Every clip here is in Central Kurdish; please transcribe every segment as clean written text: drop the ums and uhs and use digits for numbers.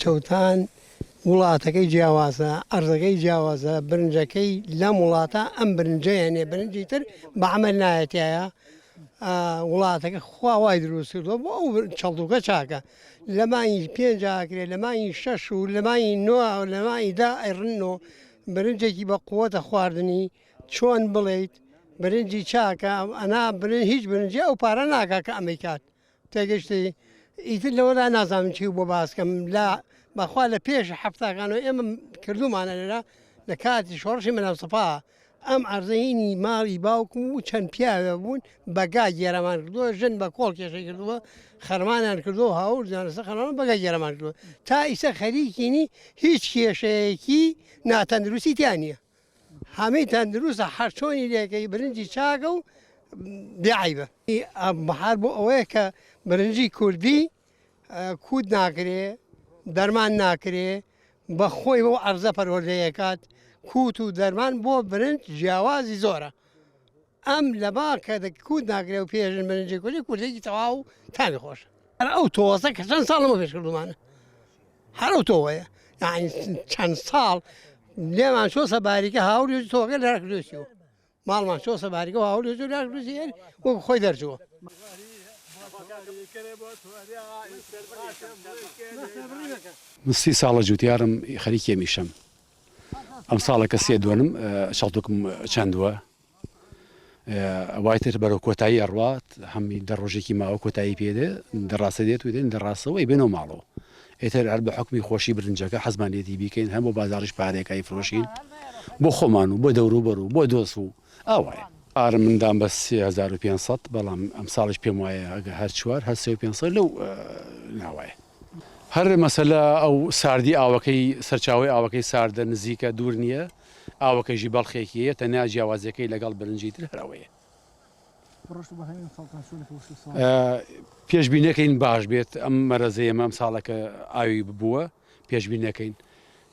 چەوتان وڵاتەکەی جیاوازە ئەرزەکەی جیاوازە برنجەکەی لەم وڵاتە ئەم برنجەیەنێ برنجی تر بەعمل نایەتایە وڵاتەکە خواوای دروستکردەوە بۆ ئەو چەڵدوکە چاکە لە مای 5 ئاکرێت لە مای 6 و لە مای 9 لە مایدا ئەڕنەوە برنجێکی بە قووەتە خواردنی چۆن بڵێیت برنجی چاکە ئەنا هیچ برنجی ئەو پارە ناکە کە ئەمریکات تێگەشتی ئیتر لەوەدا نازانم چی بۆ باسکەم لە بەخوا لە پێش هەفتاکانەوە ئێمە کردومانە لێرە لە کاتی شۆڕشی منەوسەپا ئەم عەرزەهینی ماڵی باوکم و چەند پیاوە بوون بەگا گێرەمان کردووە ژن بە کۆڵ کێشەی کردووە خەرمانیان کردووە هاوڕ جانەسە خەرمان بەگا گێرەمان کردووە تا ئیسە خەریکینی هیچ کێشەیەکی ناتەندروستی تیان نییە هەمەی تەندروستە هەر چۆنی لێکەی برنجی چاکە و بێعیبە بەحال بۆ ئەوەیە کە برنجی کوردی کود ناکرێ دەرمان ناکرێ بە خۆی بۆ عەرزە پەروەردەیەکات کووت و دەرمان بۆ برنج جیاوازی زۆرە ئەم لەما کە کود ناکرێ و پێژن برنجی کوردی کوردێکی تەواو تامی خۆشە هەر ئەو تۆوەسە کە چەند ساڵ لەمە پێش کردومانە هەر ئەو تۆوەیە یعنی چەند ساڵ لێمان چۆ سەباریکە هاوڕێکی تۆکە لە کردوسیەوە ماڵمان چۆ سەباریکە و هاوڕێکی لە کردوسی وەکو خۆی دەرچووە من 30 ساڵە جوتیارم خەریکی ئەمیشەم ئەم ساڵە کە سێ دوێنم شەڵتوکم چەندووە وای تر بەرەو کۆتایی ئەڕوات هەمی دەڕۆژێکی ماوە کۆتایی پێدێ دەڕاستە دێت و دێن دەڕاستەوەی بێنەوە ماڵەوە ئێتر هەر بە حکمی خۆشی برنجەکە حەزمانێتی بیکەین هەم بۆ بازاڕیش پارێکایی فرۆشین بۆ خۆمان و بۆ دەوروبەر و بۆ دۆست و ئاوایە ئارم مندام بە 3500 بەڵام ئەم ساڵش پێم وایە ئەگە هەر چوار هەر 3500 لەو ناوایە هەر مەسەلە ئەو ساردی ئاوەکەی سەرچاوی ئاوەکەی ساردە نزیکە دوور نییە ئاوەکەیژی بەڵخێکیە تەنیا جیاوازەکەی لەگەڵ برنجی تر هەرەوەیە پێشبینەکەین باش بێت ئەم مەرەزەیە ئەم ساڵەکە ئاوی ببووە پێشبینەکەین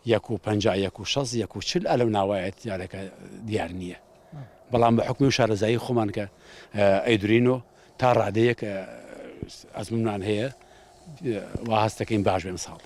1.50 1.60 ئەلەو ناوایەت یارەکە دیار نییە بەڵام بە حکمی و شارەزایی خۆمان کە ئەیدورینۆ تا ڕادەیە کە ئەزمونمان هەیە وا هەستەکەین باش بێم ساڵ